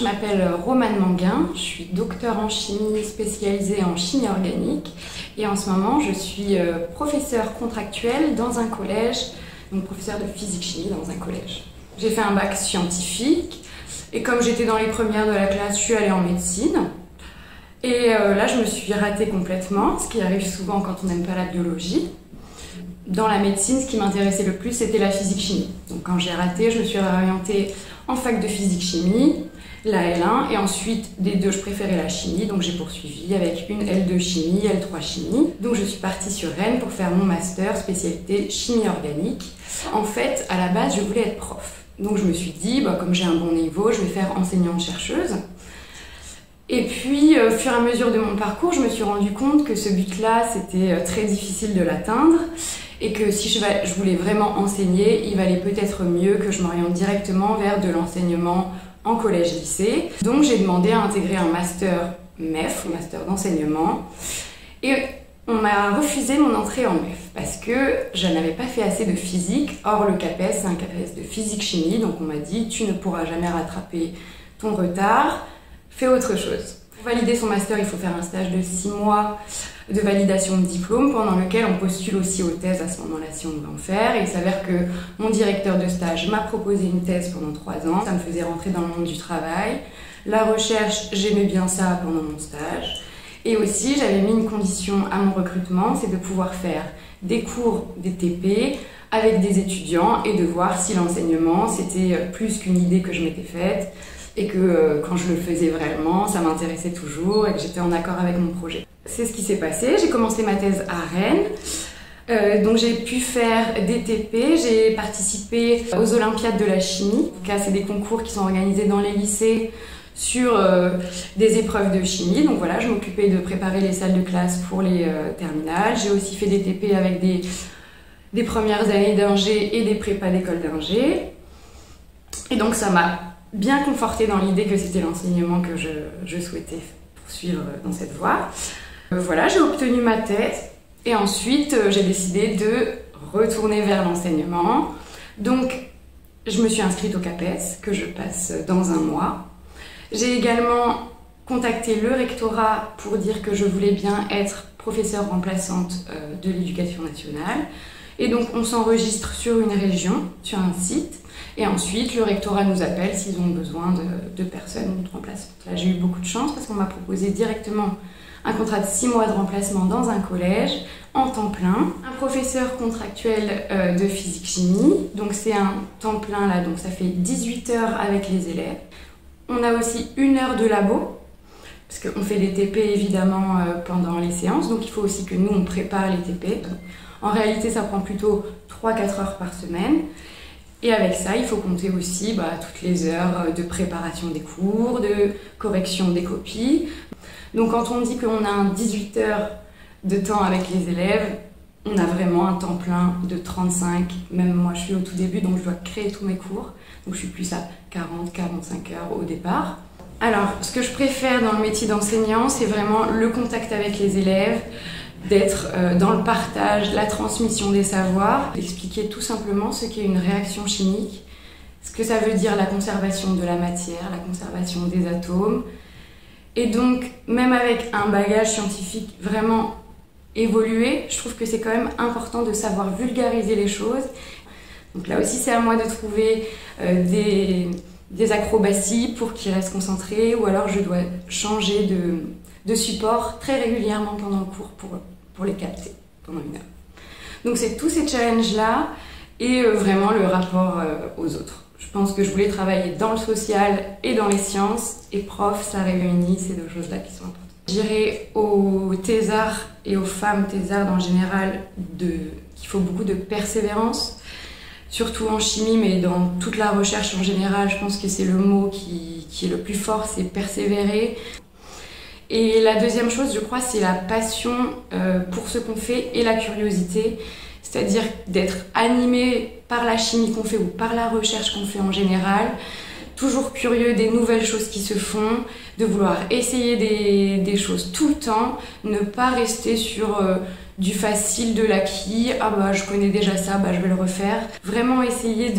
m'appelle Romane Manguin, je suis docteure en chimie spécialisée en chimie organique et en ce moment je suis professeure contractuelle dans un collège, donc professeure de physique-chimie dans un collège. J'ai fait un bac scientifique et comme j'étais dans les premières de la classe, je suis allée en médecine. Et là je me suis ratée complètement, ce qui arrive souvent quand on n'aime pas la biologie. Dans la médecine, ce qui m'intéressait le plus, c'était la physique-chimie. Donc quand j'ai raté, je me suis réorientée en fac de physique-chimie, la L1, et ensuite des deux, je préférais la chimie, donc j'ai poursuivi avec une L2 chimie, L3 chimie. Donc je suis partie sur Rennes pour faire mon master spécialité chimie organique. En fait, à la base, je voulais être prof. Donc je me suis dit, comme j'ai un bon niveau, je vais faire enseignante-chercheuse. Et puis, au fur et à mesure de mon parcours, je me suis rendu compte que ce but-là, c'était très difficile de l'atteindre et que si je voulais vraiment enseigner, il valait peut-être mieux que je m'oriente directement vers de l'enseignement en collège-lycée. Donc j'ai demandé à intégrer un master MEF, un master d'enseignement, et on m'a refusé mon entrée en MEF parce que je n'avais pas fait assez de physique. Or, le CAPES, c'est un CAPES de physique-chimie, donc on m'a dit « tu ne pourras jamais rattraper ton retard ». Fais autre chose. Pour valider son master, il faut faire un stage de 6 mois de validation de diplôme pendant lequel on postule aussi aux thèses à ce moment-là si on veut en faire. Et il s'avère que mon directeur de stage m'a proposé une thèse pendant 3 ans. Ça me faisait rentrer dans le monde du travail. La recherche, j'aimais bien ça pendant mon stage. Et aussi, j'avais mis une condition à mon recrutement, c'est de pouvoir faire des cours, des TP avec des étudiants et de voir si l'enseignement, c'était plus qu'une idée que je m'étais faite. Et que quand je le faisais vraiment, ça m'intéressait toujours et que j'étais en accord avec mon projet. C'est ce qui s'est passé, j'ai commencé ma thèse à Rennes, donc j'ai pu faire des TP, j'ai participé aux Olympiades de la chimie. C'est des concours qui sont organisés dans les lycées sur des épreuves de chimie, donc voilà, je m'occupais de préparer les salles de classe pour les terminales. J'ai aussi fait des TP avec des premières années d'ingé et des prépas d'école d'ingé. Et donc ça m'a bien confortée dans l'idée que c'était l'enseignement que je souhaitais poursuivre dans cette voie. Voilà, j'ai obtenu ma thèse et ensuite j'ai décidé de retourner vers l'enseignement. Donc je me suis inscrite au CAPES que je passe dans un mois. J'ai également contacté le rectorat pour dire que je voulais bien être professeure remplaçante de l'éducation nationale. Et donc on s'enregistre sur une région, sur un site. Et ensuite, le rectorat nous appelle s'ils ont besoin de personnes de remplaçantes. Là, j'ai eu beaucoup de chance parce qu'on m'a proposé directement un contrat de 6 mois de remplacement dans un collège, en temps plein. Un professeur contractuel de physique-chimie, donc c'est un temps plein là, donc ça fait 18 heures avec les élèves. On a aussi 1 heure de labo, parce qu'on fait des TP évidemment pendant les séances, donc il faut aussi que nous on prépare les TP. En réalité, ça prend plutôt 3-4 heures par semaine. Et avec ça, il faut compter aussi toutes les heures de préparation des cours, de correction des copies. Donc quand on dit qu'on a un 18 heures de temps avec les élèves, on a vraiment un temps plein de 35. Même moi, je suis au tout début, donc je dois créer tous mes cours. Donc je suis plus à 40-45 heures au départ. Alors, ce que je préfère dans le métier d'enseignant, c'est vraiment le contact avec les élèves, d'être dans le partage, la transmission des savoirs, d'expliquer tout simplement ce qu'est une réaction chimique, ce que ça veut dire la conservation de la matière, la conservation des atomes. Et donc, même avec un bagage scientifique vraiment évolué, je trouve que c'est quand même important de savoir vulgariser les choses. Donc là aussi, c'est à moi de trouver des acrobaties pour qu'ils restent concentrés, ou alors je dois changer de support très régulièrement pendant le cours pour les capter pendant 1 heure. Donc c'est tous ces challenges-là et vraiment le rapport aux autres. Je pense que je voulais travailler dans le social et dans les sciences, et prof, ça réunit ces 2 choses-là qui sont importantes. Je dirais aux thésards et aux femmes thésardes en général qu'il faut beaucoup de persévérance, surtout en chimie, mais dans toute la recherche en général, je pense que c'est le mot qui est le plus fort, c'est persévérer. Et la deuxième chose, je crois, c'est la passion pour ce qu'on fait et la curiosité, c'est-à-dire d'être animé par la chimie qu'on fait ou par la recherche qu'on fait en général, toujours curieux des nouvelles choses qui se font, de vouloir essayer des choses tout le temps, ne pas rester sur du facile, de l'acquis, ah je connais déjà ça, je vais le refaire. Vraiment essayer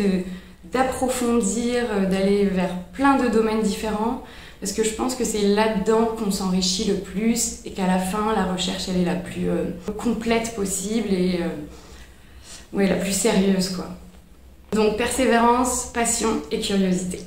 d'approfondir, d'aller vers plein de domaines différents, parce que je pense que c'est là-dedans qu'on s'enrichit le plus et qu'à la fin, la recherche, elle est la plus complète possible et ouais, la plus sérieuse, quoi. Donc persévérance, passion et curiosité.